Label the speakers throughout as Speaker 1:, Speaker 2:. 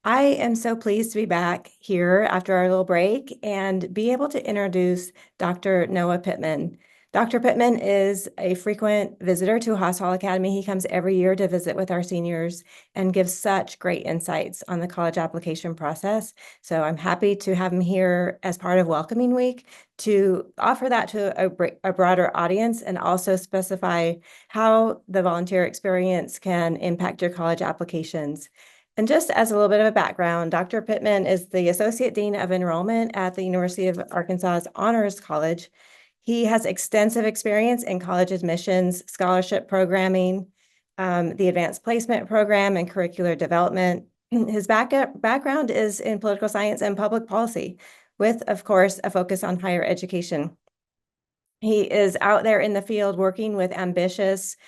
Speaker 1: I am so pleased to be back here after our little break and be able to introduce Dr. Noah Pittman. Dr. Pittman is a frequent visitor to Haas Hall Academy. He comes every year to visit with our seniors and gives such great insights on the college application process. So I'm happy to have him here as part of Welcoming Week to offer that to a broader audience and also specify how the volunteer experience can impact your college applications. And just as a little bit of a background, Dr. Pittman is the Associate Dean of Enrollment at the University of Arkansas's Honors College. He has extensive experience in college admissions, scholarship programming, the advanced placement program, and curricular development. His background is in political science and public policy, with, of course, a focus on higher education. He is out there in the field working with ambitious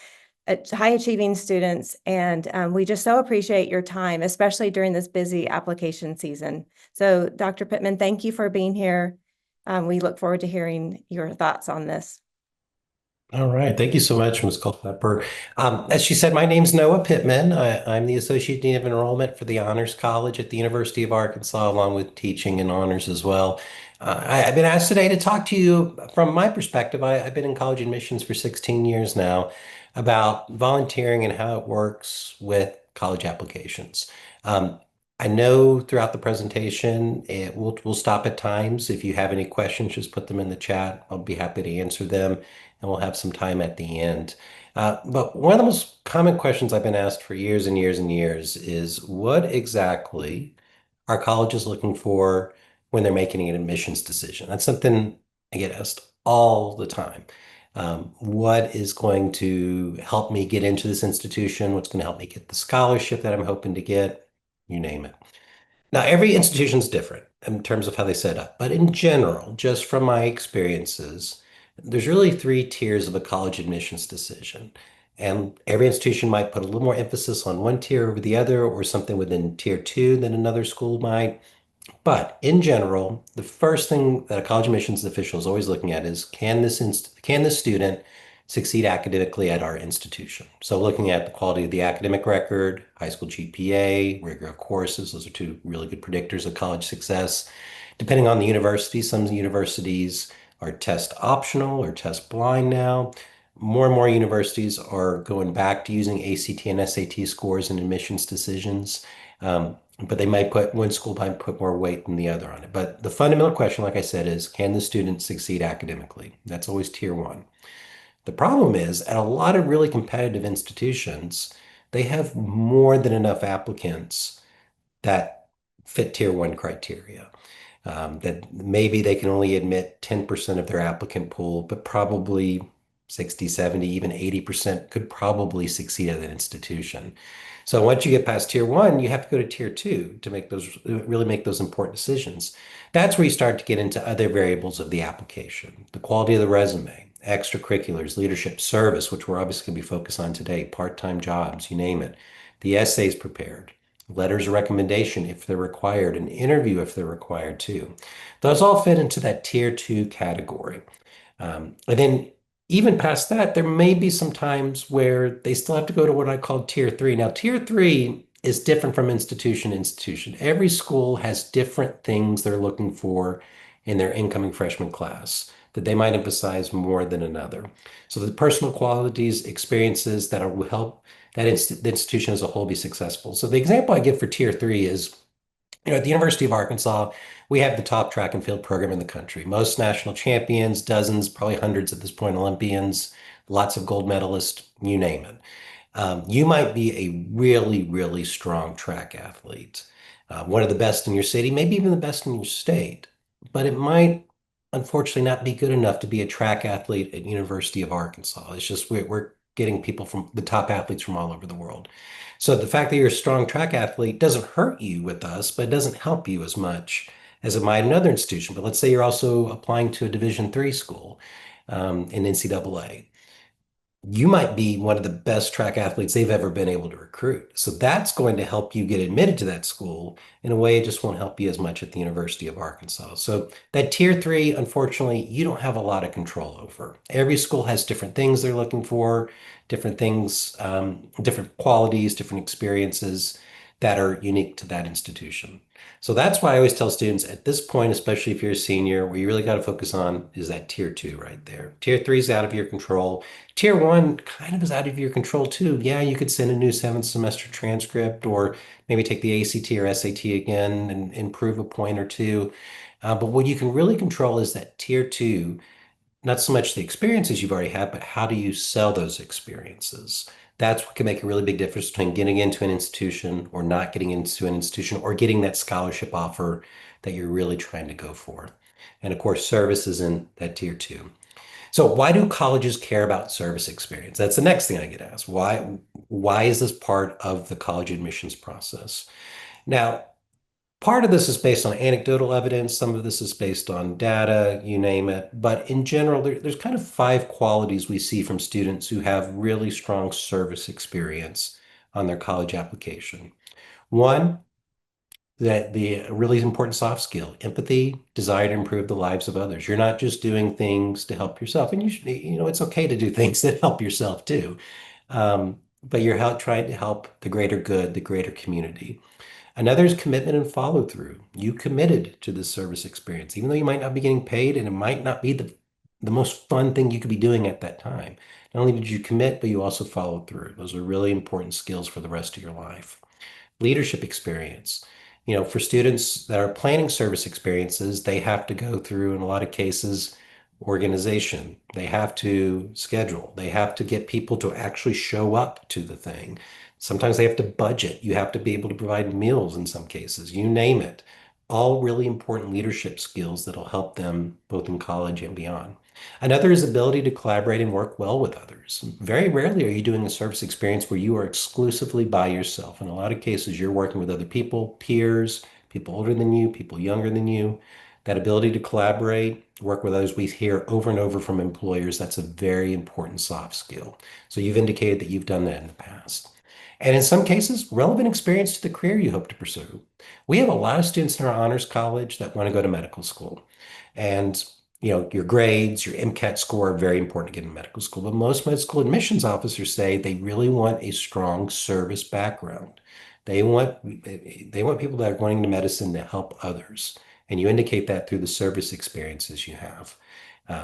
Speaker 1: high achieving students. And we just so appreciate your time, especially during this busy application season. So Dr. Pittman, thank you for being here. We look forward to hearing your thoughts on this.
Speaker 2: All right. Thank you so much, Ms. Culpepper. As she said, my name's Noah Pittman. I'm the Associate Dean of Enrollment for the Honors College at the University of Arkansas, along with teaching and honors as well. I've been asked today to talk to you from my perspective. I've been in college admissions for 16 years now about volunteering and how it works with college applications. Um, I know throughout the presentation, we'll stop at times. If you have any questions, just put them in the chat. I'll be happy to answer them, and we'll have some time at the end. But one of the most common questions I've been asked for years and years and years is what exactly are colleges looking for when they're making an admissions decision? That's something I get asked all the time. What is going to help me get into this institution? What's going to help me get the scholarship that I'm hoping to get? You name it. Now, every institution is different in terms of how they set up, but in general, just from my experiences, there's really three tiers of a college admissions decision. And every institution might put a little more emphasis on one tier over the other, or something within tier two than another school might. But in general, the first thing that a college admissions official is always looking at is can this student succeed academically at our institution? So looking at the quality of the academic record, high school GPA, rigor of courses, those are two really good predictors of college success. Depending on the university, some universities are test optional or test blind now. More and more universities are going back to using ACT and SAT scores in admissions decisions. But they might put one school might put more weight than the other on it. But the fundamental question, like I said, is can the student succeed academically? That's always tier one. The problem is at a lot of really competitive institutions, they have more than enough applicants that fit tier one criteria. That maybe they can only admit 10% of their applicant pool, but probably 60, 70, even 80% could probably succeed at an institution. So once you get past tier one, you have to go to tier two to make those really make those important decisions. That's where you start to get into other variables of the application, the quality of the resume, extracurriculars, leadership, service, which we're obviously going to be focused on today, part-time jobs, you name it, the essays prepared, letters of recommendation if they're required, an interview if they're required too. Those all fit into that tier two category. And then even past that, there may be some times where they still have to go to what I call tier three. Now, tier three is different from institution to institution. Every school has different things they're looking for in their incoming freshman class that they might emphasize more than another. So the personal qualities, experiences that will help the institution as a whole be successful. So the example I give for tier three is, at the University of Arkansas, we have the top track and field program in the country. Most national champions, dozens, probably hundreds at this point, Olympians, lots of gold medalists, you name it. You might be a really, really strong track athlete, one of the best in your city, maybe even the best in your state, but it might unfortunately not be good enough to be a track athlete at University of Arkansas. It's just we're getting people from the top athletes from all over the world. So the fact that you're a strong track athlete doesn't hurt you with us, but it doesn't help you as much as it might in another institution. But let's say you're also applying to a Division III school in NCAA. You might be one of the best track athletes they've ever been able to recruit. So that's going to help you get admitted to that school in a way it just won't help you as much at the University of Arkansas. So that tier three, unfortunately, you don't have a lot of control over. Every school has different things they're looking for, different things, different qualities, different experiences. that are unique to that institution. So that's why I always tell students at this point, especially if you're a senior, where you really got to focus on is that tier two right there. Tier three is out of your control. Tier one kind of is out of your control too. Yeah, you could send a new seventh semester transcript or maybe take the ACT or SAT again and improve a point or two. But what you can really control is that tier two, not so much the experiences you've already had, but how do you sell those experiences? That's what can make a really big difference between getting into an institution or not getting into an institution or getting that scholarship offer that you're really trying to go for. And of course, service is in that tier two. So why do colleges care about service experience? That's the next thing I get asked. Why is this part of the college admissions process? Now, part of this is based on anecdotal evidence, some of this is based on data, you name it. But in general, there's kind of five qualities we see from students who have really strong service experience on their college application. One, that the really important soft skill, empathy, desire to improve the lives of others. You're not just doing things to help yourself, and it's okay to do things that help yourself too. But you're trying to help the greater good, the greater community. Another is commitment and follow through. You committed to this service experience, even though you might not be getting paid and it might not be the most fun thing you could be doing at that time. Not only did you commit, but you also followed through. Those are really important skills for the rest of your life. Leadership experience. For students that are planning service experiences, they have to go through, in a lot of cases, organization. They have to schedule. They have to get people to actually show up to the thing. Sometimes they have to budget. You have to be able to provide meals in some cases, you name it. All really important leadership skills that'll help them both in college and beyond. Another is ability to collaborate and work well with others. Very rarely are you doing a service experience where you are exclusively by yourself. In a lot of cases, you're working with other people, peers, people older than you, people younger than you. That ability to collaborate, work with others, we hear over and over from employers, that's a very important soft skill. So you've indicated that you've done that in the past. And in some cases, relevant experience to the career you hope to pursue. We have a lot of students in our honors college that want to go to medical school. And your grades, your MCAT score are very important to get in medical school. But most medical school admissions officers say they really want a strong service background. They want people that are going into medicine to help others. And you indicate that through the service experiences you have.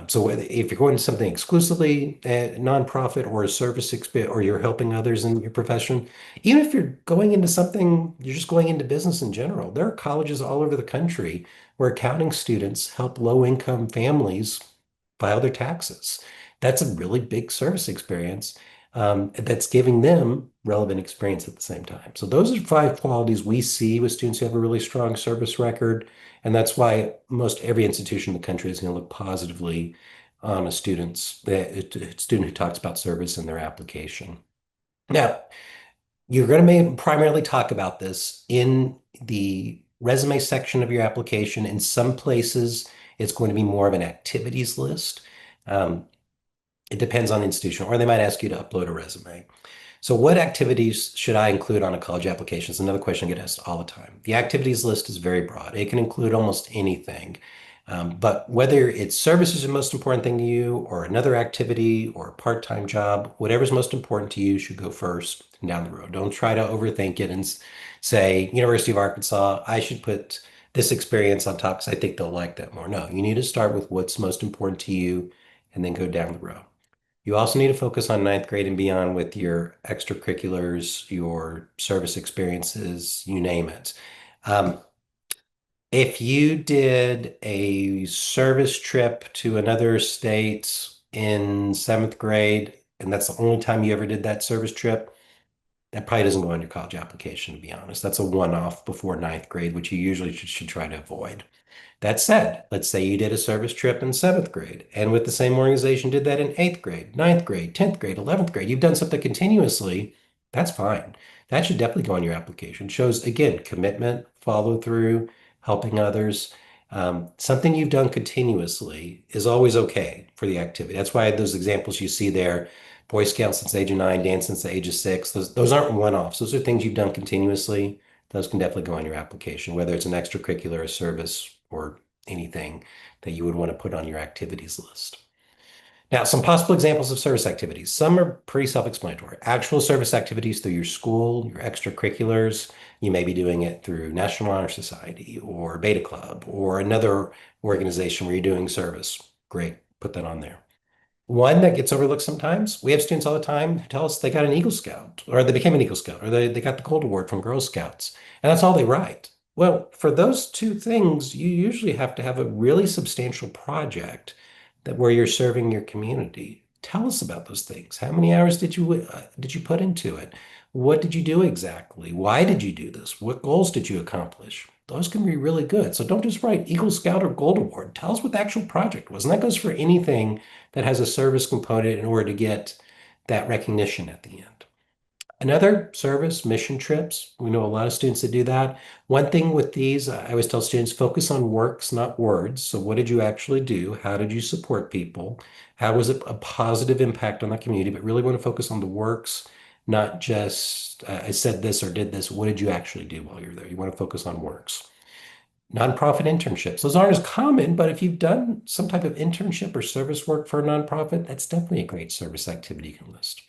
Speaker 2: So if you're going to something exclusively nonprofit or a service experience, or you're helping others in your profession, even if you're going into something, you're just going into business in general. There are colleges all over the country where accounting students help low-income families file their taxes. That's a really big service experience that's giving them relevant experience at the same time. So those are five qualities we see with students who have a really strong service record. And that's why most every institution in the country is going to look positively on a student who talks about service in their application. Now, you're going to primarily talk about this in the resume section of your application. In some places, it's going to be more of an activities list. It depends on the institution, or they might ask you to upload a resume. So what activities should I include on a college application? Is another question I get asked all the time. The activities list is very broad. It can include almost anything. But whether it's service is the most important thing to you, or another activity, or a part-time job, whatever's most important to you should go first and down the road. Don't try to overthink it and say, University of Arkansas, I should put this experience on top because I think they'll like that more. No, you need to start with what's most important to you and then go down the road. You also need to focus on ninth grade and beyond with your extracurriculars, your service experiences, you name it. Um, if you did a service trip to another state in seventh grade, and that's the only time you ever did that service trip, that probably doesn't go on your college application, to be honest. That's a one-off before ninth grade, which you usually should try to avoid. That said, let's say you did a service trip in seventh grade and with the same organization did that in eighth grade, ninth grade, 10th grade, 11th grade. You've done something continuously. That's fine. That should definitely go on your application. Shows, again, commitment, follow through, helping others. Something you've done continuously is always okay for the activity. That's why those examples you see there, Boy Scout since the age of 9, dance since the age of 6, those aren't one-offs. Those are things you've done continuously. Those can definitely go on your application, whether it's an extracurricular, a service, or anything that you would want to put on your activities list. Now, some possible examples of service activities. Some are pretty self-explanatory. Actual service activities through your school, your extracurriculars. You may be doing it through National Honor Society or Beta Club or another organization where you're doing service. Great, put that on there. One that gets overlooked sometimes, we have students all the time who tell us they got an Eagle Scout, or they became an Eagle Scout, or they got the Gold Award from Girl Scouts, and that's all they write. Well, for those two things, you usually have to have a really substantial project that where you're serving your community. Tell us about those things. How many hours did you put into it? What did you do exactly? Why did you do this? What goals did you accomplish? Those can be really good. So don't just write Eagle Scout or Gold Award. Tell us what the actual project was. And that goes for anything that has a service component in order to get that recognition at the end. Another service, mission trips. We know a lot of students that do that. One thing with these, I always tell students, focus on works, not words. So what did you actually do? How did you support people? How was it a positive impact on the community? But really want to focus on the works, not just, I said this or did this. What did you actually do while you're there? You want to focus on works. Nonprofit internships. Those aren't as common, but if you've done some type of internship or service work for a nonprofit, that's definitely a great service activity you can list.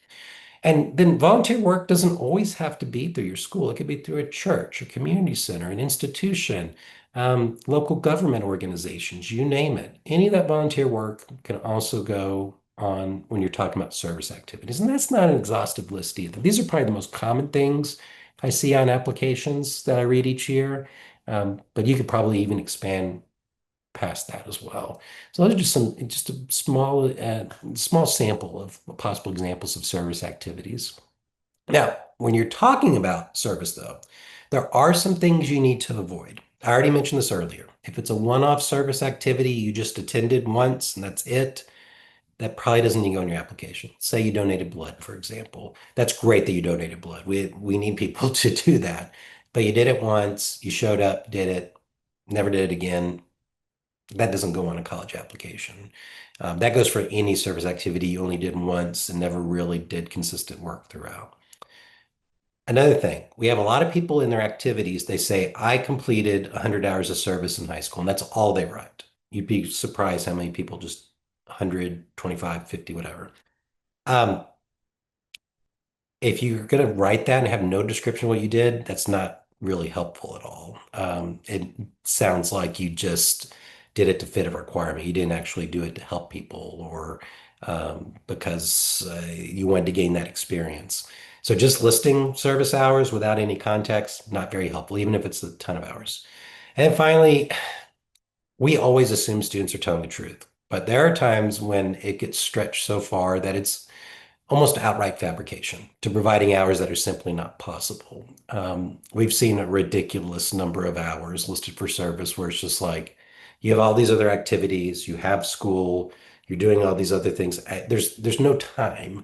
Speaker 2: And then volunteer work doesn't always have to be through your school. It could be through a church, a community center, an institution, local government organizations, you name it. Any of that volunteer work can also go on when you're talking about service activities. And that's not an exhaustive list either. These are probably the most common things I see on applications that I read each year. But you could probably even expand past that as well. So those are just a small sample of possible examples of service activities. Now, when you're talking about service, though, there are some things you need to avoid. I already mentioned this earlier. If it's a one-off service activity you just attended once and that's it, that probably doesn't need to go in your application. Say you donated blood, for example. That's great that you donated blood. We need people to do that. But you did it once, you showed up, did it, never did it again. That doesn't go on a college application. That goes for any service activity you only did once and never really did consistent work throughout. Another thing, we have a lot of people in their activities, they say, I completed 100 hours of service in high school, and that's all they write. You'd be surprised how many people just 100, 25, 50, whatever. Um, if you're going to write that and have no description of what you did, that's not really helpful at all. It sounds like you just did it to fit a requirement. You didn't actually do it to help people or because you wanted to gain that experience. So just listing service hours without any context, not very helpful, even if it's a ton of hours. And finally, we always assume students are telling the truth, but there are times when it gets stretched so far that it's almost outright fabrication to providing hours that are simply not possible. We've seen a ridiculous number of hours listed for service where it's just like you have all these other activities, you have school, you're doing all these other things. There's no time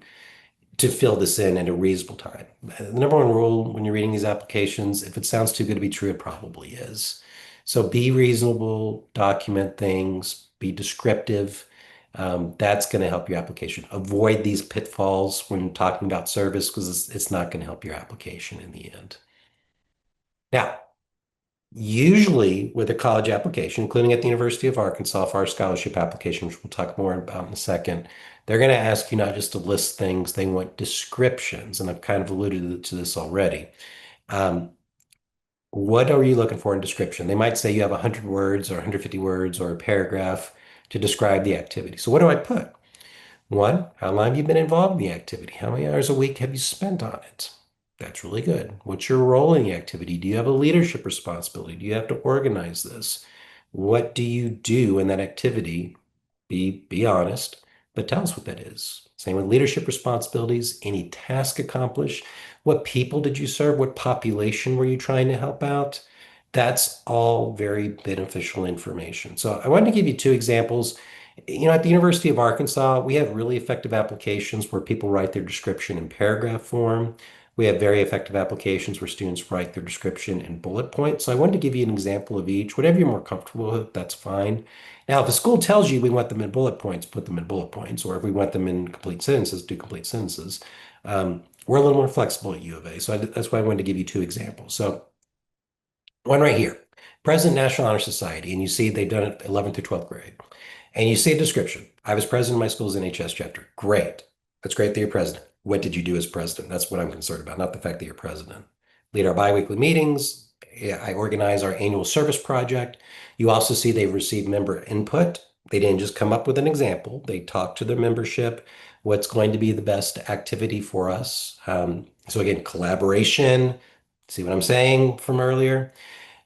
Speaker 2: to fill this in a reasonable time. The number one rule when you're reading these applications, if it sounds too good to be true, it probably is. So be reasonable, document things, be descriptive. That's going to help your application. Avoid these pitfalls when talking about service because it's not going to help your application in the end. Now, usually with a college application, including at the University of Arkansas for our scholarship application, which we'll talk more about in a second, they're going to ask you not just to list things, they want descriptions. And I've kind of alluded to this already. What are you looking for in description? They might say you have 100 words or 150 words or a paragraph to describe the activity. So what do I put? One, how long have you been involved in the activity? How many hours a week have you spent on it? That's really good. What's your role in the activity? Do you have a leadership responsibility? Do you have to organize this? What do you do in that activity? Be honest, but tell us what that is. Same with leadership responsibilities, any task accomplished. What people did you serve? What population were you trying to help out? That's all very beneficial information. So I wanted to give you two examples. At the University of Arkansas, we have really effective applications where people write their description in paragraph form. We have very effective applications where students write their description in bullet points. So I wanted to give you an example of each. Whatever you're more comfortable with, that's fine. Now, if a school tells you we want them in bullet points, put them in bullet points. Or if we want them in complete sentences, do complete sentences. We're a little more flexible at U of A. So that's why I wanted to give you two examples. So one right here, President National Honor Society, and you see they've done it 11th through 12th grade. And you see a description. I was president of my school's NHS chapter. Great. That's great that you're president. What did you do as president? That's what I'm concerned about, not the fact that you're president. Lead our biweekly meetings. Yeah, I organize our annual service project. You also see they've received member input. They didn't just come up with an example. They talked to their membership, what's going to be the best activity for us. So again, collaboration. See what I'm saying from earlier?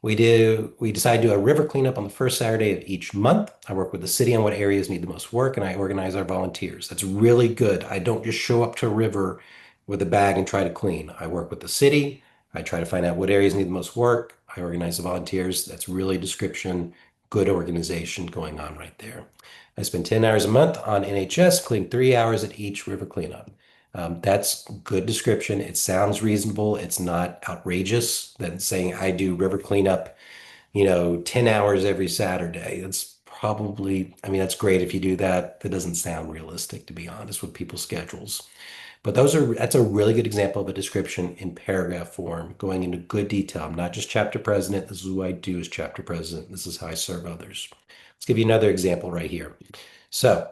Speaker 2: We decide to do a river cleanup on the first Saturday of each month. I work with the city on what areas need the most work, and I organize our volunteers. That's really good. I don't just show up to a river with a bag and try to clean. I work with the city. I try to find out what areas need the most work. I organize the volunteers. That's really description, good organization going on right there. I spend 10 hours a month on NHS, clean 3 hours at each river cleanup. That's good description. It sounds reasonable. It's not outrageous than saying I do river cleanup, 10 hours every Saturday. That's probably, I mean, that's great if you do that. That doesn't sound realistic, to be honest, with people's schedules. But that's a really good example of a description in paragraph form, going into good detail. I'm not just chapter president. This is what I do as chapter president. This is how I serve others. Let's give you another example right here. So,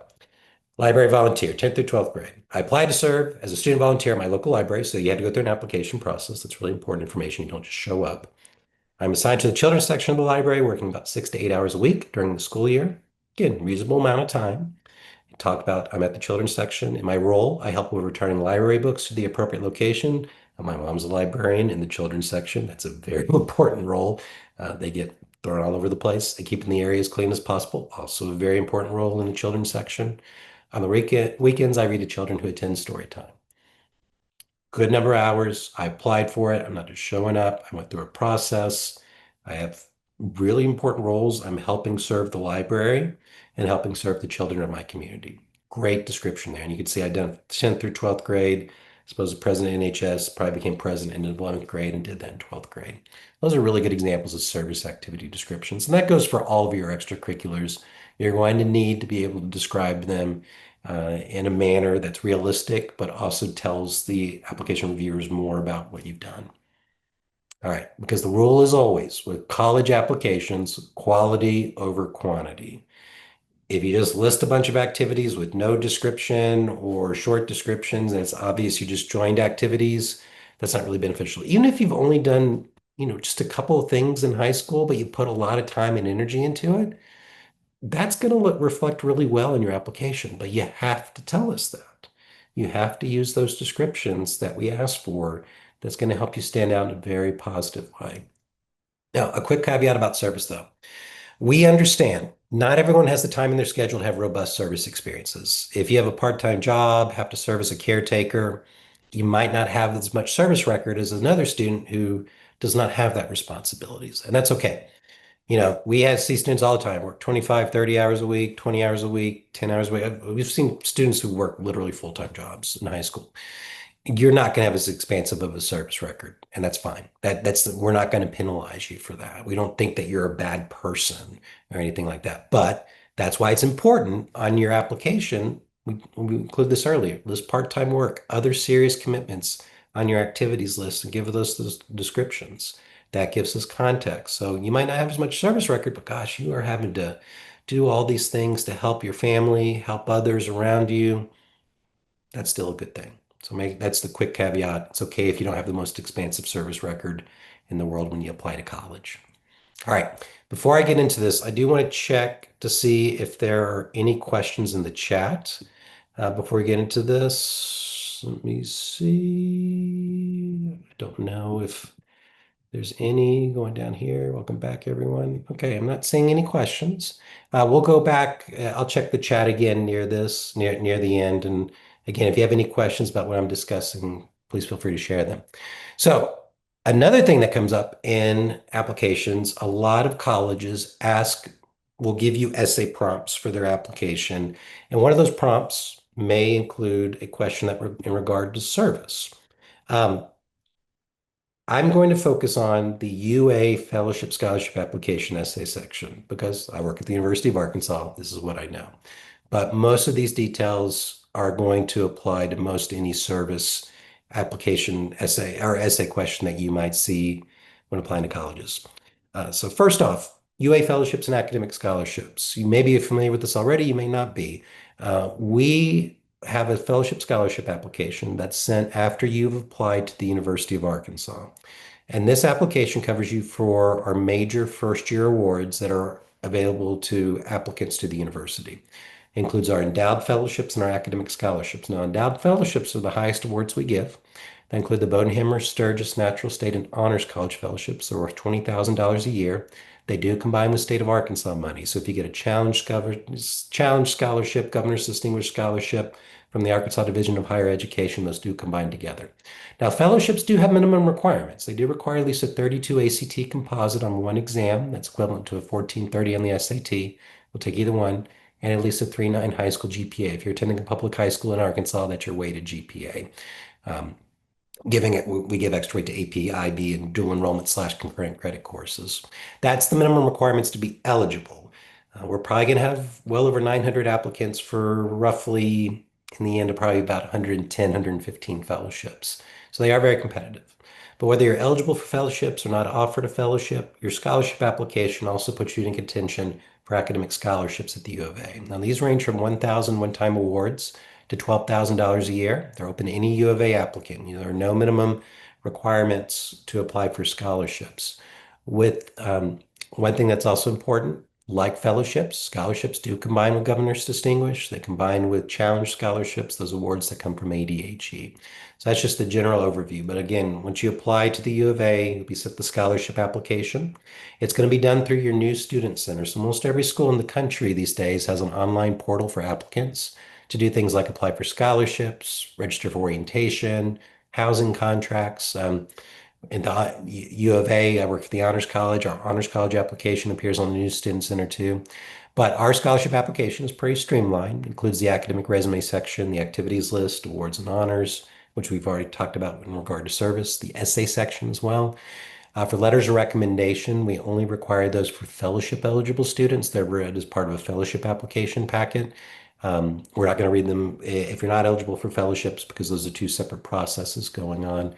Speaker 2: library volunteer, 10th through 12th grade. I applied to serve as a student volunteer at my local library, so you had to go through an application process. That's really important information. You don't just show up. I'm assigned to the children's section of the library, working about 6 to 8 hours a week during the school year. Again, reasonable amount of time. Talk about I'm at the children's section. In my role, I help with returning library books to the appropriate location. My mom's a librarian in the children's section. That's a very important role. They get thrown all over the place. They keep the area as clean as possible. Also a very important role in the children's section. On the weekends, I read to children who attend story time. Good number of hours. I applied for it. I'm not just showing up. I went through a process. I have really important roles. I'm helping serve the library and helping serve the children of my community. Great description there. And you can see I done 10th through 12th grade. I suppose the president of NHS, probably became president in 11th grade and did that in 12th grade. Those are really good examples of service activity descriptions. And that goes for all of your extracurriculars. You're going to need to be able to describe them in a manner that's realistic, but also tells the application reviewers more about what you've done. All right, because the rule is always with college applications, quality over quantity. If you just list a bunch of activities with no description or short descriptions, and it's obvious you just joined activities, that's not really beneficial. Even if you've only done, just a couple of things in high school, but you put a lot of time and energy into it, that's going to reflect really well in your application, but you have to tell us that. You have to use those descriptions that we ask for. That's going to help you stand out in a very positive way. Now, a quick caveat about service, though. We understand not everyone has the time in their schedule to have robust service experiences. If you have a part-time job, have to serve as a caretaker, you might not have as much service record as another student who does not have that responsibilities, and that's okay. We see students all the time work 25, 30 hours a week, 20 hours a week, 10 hours a week. We've seen students who work literally full-time jobs in high school. You're not going to have as expansive of a service record, and that's fine. We're not going to penalize you for that. We don't think that you're a bad person or anything like that. But that's why it's important on your application. We include this earlier. List part-time work, other serious commitments on your activities list, and give those descriptions. That gives us context. So you might not have as much service record, but gosh, you are having to do all these things to help your family, help others around you. That's still a good thing. So that's the quick caveat. It's okay if you don't have the most expansive service record in the world when you apply to college. All right. Before I get into this, I do want to check to see if there are any questions in the chat before we get into this. Let me see. I don't know if there's any going down here. Welcome back, everyone. Okay, I'm not seeing any questions. We'll go back. I'll check the chat again near the end. And again, if you have any questions about what I'm discussing, please feel free to share them. So another thing that comes up in applications, a lot of colleges will give you essay prompts for their application. And one of those prompts may include a question that in regard to service. I'm going to focus on the UA Fellowship Scholarship Application essay section because I work at the University of Arkansas. This is what I know. But most of these details are going to apply to most any service application essay or essay question that you might see when applying to colleges. So first off, UA fellowships and academic scholarships. You may be familiar with this already, you may not be. We have a fellowship scholarship application that's sent after you've applied to the University of Arkansas. And this application covers you for our major first year awards that are available to applicants to the university. It includes our endowed fellowships and our academic scholarships. Now, endowed fellowships are the highest awards we give. They include the Bodenheimer, Sturgis, Natural State, and Honors College fellowships. They're worth $20,000 a year. They do combine with State of Arkansas money. So if you get a challenge scholarship, Governor's Distinguished Scholarship from the Arkansas Division of Higher Education, those do combine together. Now, fellowships do have minimum requirements. They do require at least a 32 ACT composite on one exam. That's equivalent to a 1430 on the SAT. We'll take either one. And at least a 3.9 high school GPA. If you're attending a public high school in Arkansas, that's your weighted GPA. Giving it, we give extra weight to AP, IB, and dual enrollment / concurrent credit courses. That's the minimum requirements to be eligible. We're probably going to have well over 900 applicants for roughly, in the end, probably about 110, 115 fellowships. So they are very competitive. But whether you're eligible for fellowships or not offered a fellowship, your scholarship application also puts you in contention for academic scholarships at the U of A. Now, these range from 1,000 one-time awards to $12,000 a year. They're open to any U of A applicant. There are no minimum requirements to apply for scholarships. With one thing that's also important, like fellowships, scholarships do combine with Governor's Distinguished. They combine with challenge scholarships, those awards that come from ADHE. So that's just the general overview. But again, once you apply to the U of A, you'll be sent the scholarship application. It's going to be done through your new student center. So most every school in the country these days has an online portal for applicants to do things like apply for scholarships, register for orientation, housing contracts. In the U of A, I work for the Honors College. Our Honors College application appears on the new Student Center too. But our scholarship application is pretty streamlined. It includes the academic resume section, the activities list, awards and honors, which we've already talked about in regard to service, the essay section as well. For letters of recommendation, we only require those for fellowship eligible students. They're read as part of a fellowship application packet. We're not going to read them if you're not eligible for fellowships because those are two separate processes going on.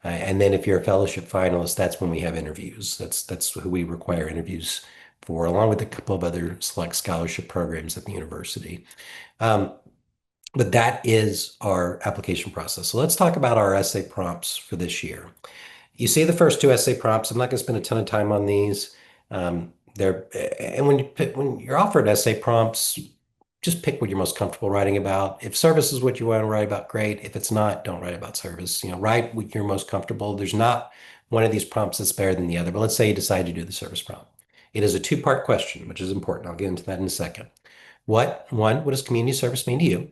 Speaker 2: And then if you're a fellowship finalist, that's when we have interviews. That's who we require interviews for, along with a couple of other select scholarship programs at the university. But that is our application process. So let's talk about our essay prompts for this year. You see the first two essay prompts. I'm not going to spend a ton of time on these. And when you're offered essay prompts, just pick what you're most comfortable writing about. If service is what you want to write about, great. If it's not, don't write about service. Write what you're most comfortable. There's not one of these prompts that's better than the other. But let's say you decide to do the service prompt. It is a two-part question, which is important. I'll get into that in a second. What does community service mean to you?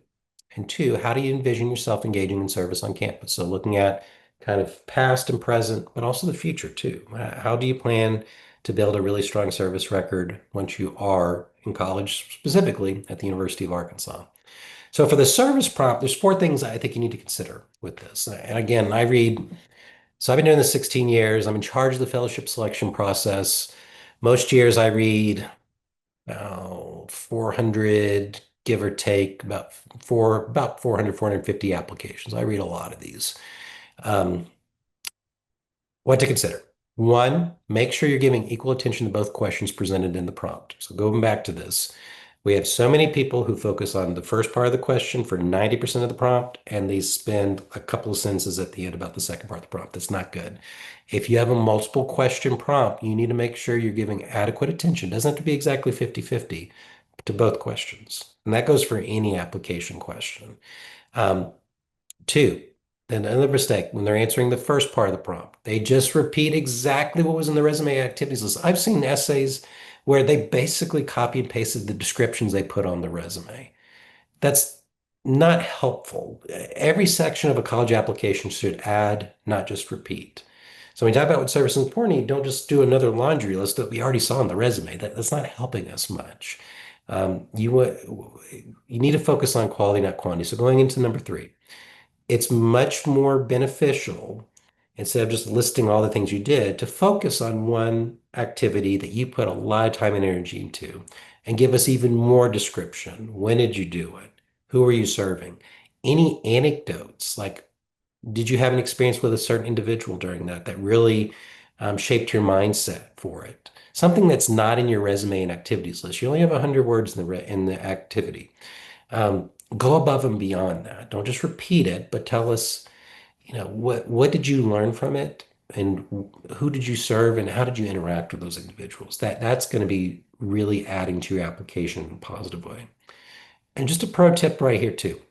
Speaker 2: And two, how do you envision yourself engaging in service on campus? So looking at kind of past and present, but also the future too. How do you plan to build a really strong service record once you are in college, specifically at the University of Arkansas? So for the service prompt, there's four things I think you need to consider with this. And again, so I've been doing this 16 years. I'm in charge of the fellowship selection process. Most years I read 400, give or take, about 400, 450 applications. I read a lot of these. What to consider. One, make sure you're giving equal attention to both questions presented in the prompt. So going back to this, we have so many people who focus on the first part of the question for 90% of the prompt, and they spend a couple of sentences at the end about the second part of the prompt. That's not good. If you have a multiple question prompt, you need to make sure you're giving adequate attention. It doesn't have to be exactly 50-50 to both questions. And that goes for any application question. Two, then another mistake when they're answering the first part of the prompt, they just repeat exactly what was in the resume activities list. I've seen essays where they basically copy and pasted the descriptions they put on the resume. That's not helpful. Every section of a college application should add, not just repeat. So when you talk about what service is important, you don't just do another laundry list that we already saw in the resume. That's not helping us much. You need to focus on quality, not quantity. So going into number three, it's much more beneficial, instead of just listing all the things you did, to focus on one activity that you put a lot of time and energy into and give us even more description. When did you do it? Who are you serving? Any anecdotes, like did you have an experience with a certain individual during that really shaped your mindset for it? something that's not in your resume and activities list. You only have 100 words in the activity. Go above and beyond that. Don't just repeat it, but tell us, what did you learn from it, and who did you serve, and how did you interact with those individuals? That's going to be really adding to your application in a positive way. And just a pro tip right here too.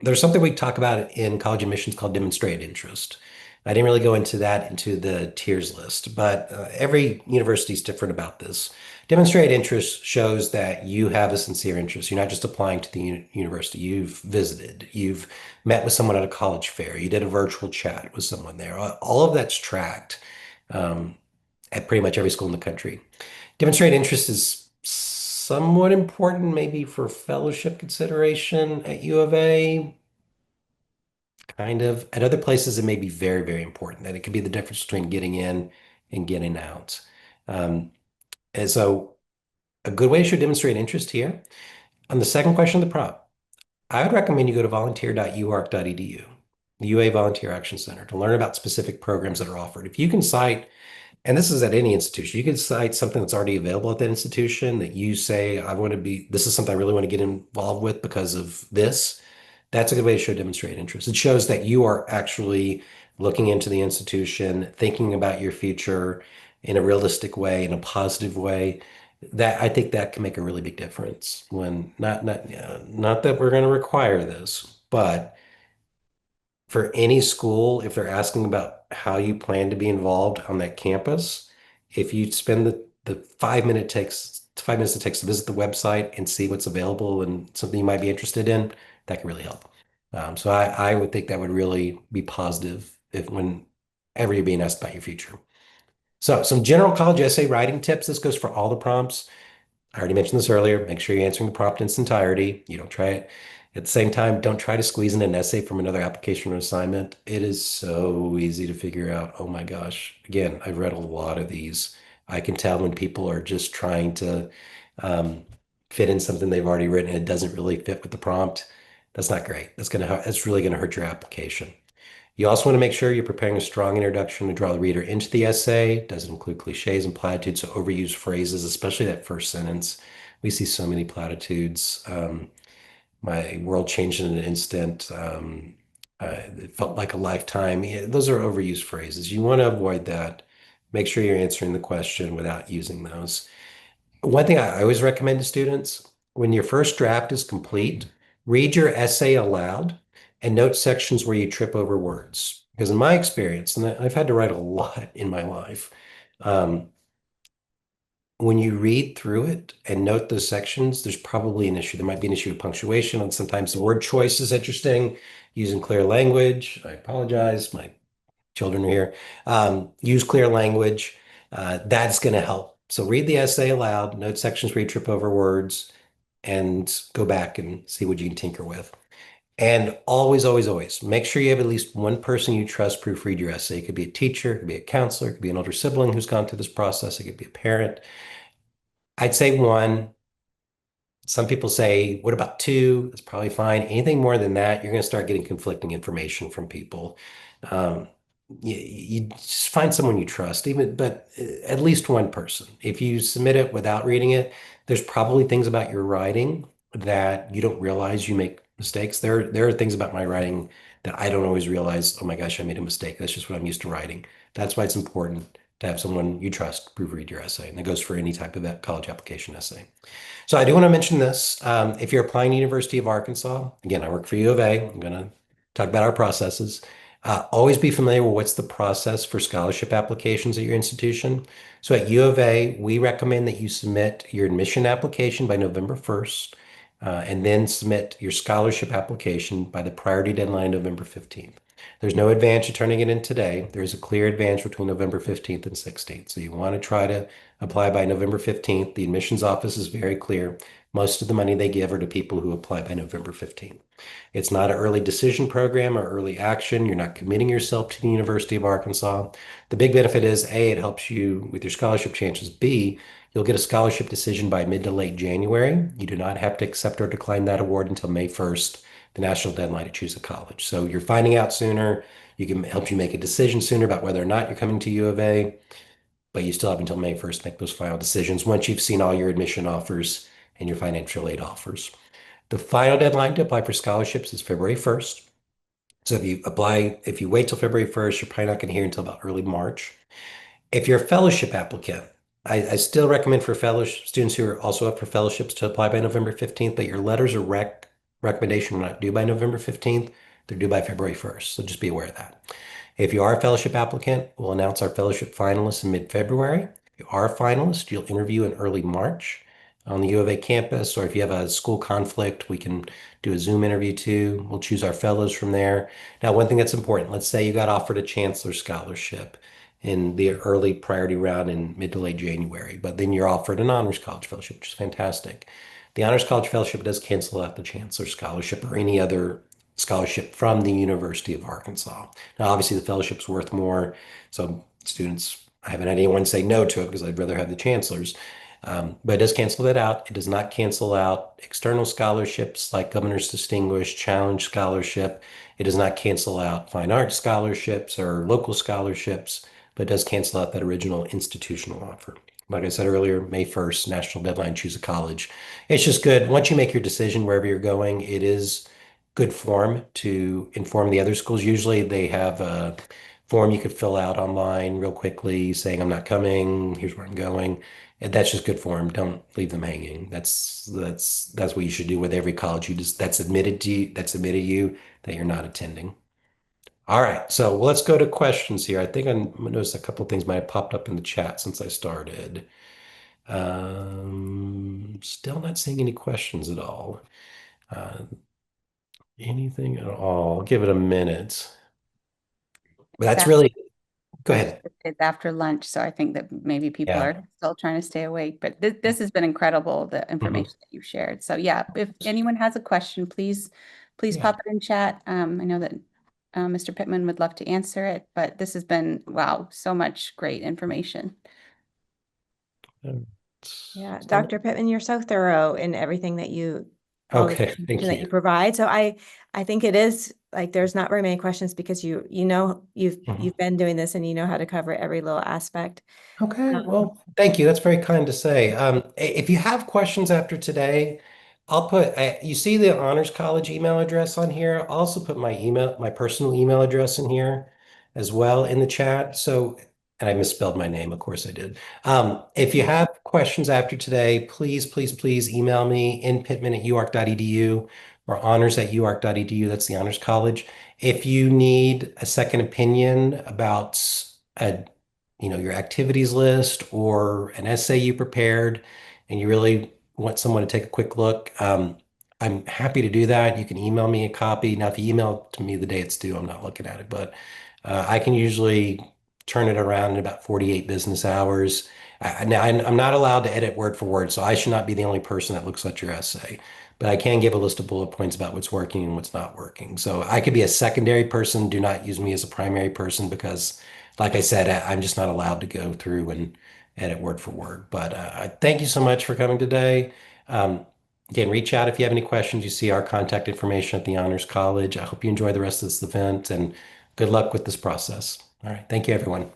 Speaker 2: There's something we talk about in college admissions called demonstrated interest. I didn't really go into the tiers list, but every university is different about this. Demonstrated interest shows that you have a sincere interest. You're not just applying to the university. You've visited. You've met with someone at a college fair. You did a virtual chat with someone there. All of that's tracked um, at pretty much every school in the country. Demonstrated interest is somewhat important, maybe for fellowship consideration at U of A, kind of. At other places, it may be very, very important that it could be the difference between getting in and getting out. Um, and so, a good way to show demonstrate interest here. On the second question of the prompt, I would recommend you go to volunteer.uark.edu, the UA Volunteer Action Center, to learn about specific programs that are offered. If you can cite, and this is at any institution, you can cite something that's already available at that institution that you say, this is something I really want to get involved with because of this. That's a good way to show demonstrate interest. It shows that you are actually looking into the institution, thinking about your future in a realistic way, in a positive way. That I think that can make a really big difference when not that we're going to require this, but for any school, if they're asking about how you plan to be involved on that campus, if you spend the 5 minutes it takes to visit the website and see what's available and something you might be interested in, that can really help. So I would think that would really be positive if whenever you're being asked about your future. So some general college essay writing tips. This goes for all the prompts. I already mentioned this earlier. Make sure you're answering the prompt in its entirety. You don't try it. At the same time, don't try to squeeze in an essay from another application or assignment. It is so easy to figure out. Oh my gosh. Again, I've read a lot of these. I can tell when people are just trying to um, fit in something they've already written and it doesn't really fit with the prompt. That's not great. That's really going to hurt your application. You also want to make sure you're preparing a strong introduction to draw the reader into the essay. Doesn't include cliches and platitudes, so overused phrases, especially that first sentence. We see so many platitudes. My world changed in an instant. It felt like a lifetime. Yeah, those are overused phrases. You want to avoid that. Make sure you're answering the question without using those. One thing I always recommend to students, when your first draft is complete, read your essay aloud and note sections where you trip over words. Because in my experience, and I've had to write a lot in my life, um, when you read through it and note those sections, there's probably an issue. There might be an issue with punctuation, and sometimes the word choice is interesting, using clear language. I apologize, my children are here. Use clear language. That's going to help. So read the essay aloud, note sections where you trip over words, and go back and see what you can tinker with. And always, always, always make sure you have at least one person you trust proofread your essay. It could be a teacher, it could be a counselor, it could be an older sibling who's gone through this process, it could be a parent. I'd say one. Some people say, what about two? That's probably fine. Anything more than that, you're going to start getting conflicting information from people. Um, you just find someone you trust, but at least one person. If you submit it without reading it, there's probably things about your writing that you don't realize you make mistakes. There are things about my writing that I don't always realize, oh my gosh, I made a mistake. That's just what I'm used to writing. That's why it's important to have someone you trust proofread your essay. And that goes for any type of college application essay. So I do want to mention this. If you're applying to University of Arkansas, again, I work for U of A. I'm going to talk about our processes. Always be familiar with what's the process for scholarship applications at your institution. So at U of A, we recommend that you submit your admission application by November 1st, and then submit your scholarship application by the priority deadline, November 15th. There's no advantage to turning it in today. There's a clear advantage between November 15th and 16th. So you want to try to apply by November 15th. The admissions office is very clear. Most of the money they give are to people who apply by November 15th. It's not an early decision program or early action. You're not committing yourself to the University of Arkansas. The big benefit is A, it helps you with your scholarship chances. B, you'll get a scholarship decision by mid to late January. You do not have to accept or decline that award until May 1st, the national deadline to choose a college. So you're finding out sooner. You can help you make a decision sooner about whether or not you're coming to U of A. but you still have until May 1st to make those final decisions once you've seen all your admission offers and your financial aid offers. The final deadline to apply for scholarships is February 1st. So if you wait till February 1st, you're probably not going to hear until about early March. If you're a fellowship applicant, I still recommend for fellowship students who are also up for fellowships to apply by November 15th, but your letters of recommendation are not due by November 15th. They're due by February 1st. So just be aware of that. If you are a fellowship applicant, we'll announce our fellowship finalists in mid-February. If you are a finalist, you'll interview in early March on the U of A campus, or if you have a school conflict, we can do a Zoom interview too. We'll choose our fellows from there. Now, one thing that's important, let's say you got offered a chancellor scholarship in the early priority round in mid to late January, but then you're offered an honors college fellowship, which is fantastic. The honors college fellowship does cancel out the chancellor scholarship or any other scholarship from the University of Arkansas. Now, obviously, the fellowship's worth more, so students, I haven't had anyone say no to it because I'd rather have the chancellors. But it does cancel that out. It does not cancel out external scholarships like Governor's Distinguished Challenge Scholarship. It does not cancel out fine arts scholarships or local scholarships, but it does cancel out that original institutional offer. Like I said earlier, May 1st, national deadline, choose a college. It's just good. Once you make your decision wherever you're going, it is good form to inform the other schools. Usually they have a form you could fill out online real quickly saying, I'm not coming, here's where I'm going. And that's just good form. Don't leave them hanging. That's what you should do with every college you just that's admitted you that you're not attending. All right, so let's go to questions here. I think I noticed a couple of things might have popped up in the chat since I started. Still not seeing any questions at all. Uh, Anything at all? I'll give it a minute. But that's
Speaker 3: Exactly.
Speaker 2: really, go ahead.
Speaker 3: It's after lunch, so I think that maybe people
Speaker 2: Yeah.
Speaker 3: are still trying to stay awake. But this has been incredible, the
Speaker 2: Mhm.
Speaker 3: information that you've shared. So yeah, if anyone has a question, please
Speaker 2: Yeah.
Speaker 3: pop it in chat. I know that Mr. Pittman would love to answer it, but this has been, wow, so much great information.
Speaker 1: Yeah,
Speaker 2: Still-
Speaker 1: Dr. Pittman, you're so thorough in everything that all the
Speaker 2: Okay, thank
Speaker 1: information that you
Speaker 2: you.
Speaker 1: provide. So I think it is like there's not very many questions because
Speaker 2: Mhm.
Speaker 1: you've been doing this and you know how to cover every little aspect.
Speaker 2: Okay,
Speaker 1: Um,
Speaker 2: well, thank you. That's very kind to say. If you have questions after today, I'll put, you see the Honors College email address on here. I'll also put my personal email address in here as well in the chat. So, and I misspelled my name, of course I did. If you have questions after today, please email me inpittman@uark.edu or honors@uark.edu. That's the Honors College. If you need a second opinion about a your activities list or an essay you prepared and you really want someone to take a quick look, I'm happy to do that. You can email me a copy. Now, if you email to me the day it's due, I'm not looking at it, but I can usually turn it around in about 48 business hours. Now, I'm not allowed to edit word for word, so I should not be the only person that looks at your essay. But I can give a list of bullet points about what's working and what's not working. So I could be a secondary person. Do not use me as a primary person because like I said, I'm just not allowed to go through and edit word for word. But I thank you so much for coming today. Um, Again, reach out if you have any questions. You see our contact information at the Honors College. I hope you enjoy the rest of this event and good luck with this process. All right. Thank you, everyone.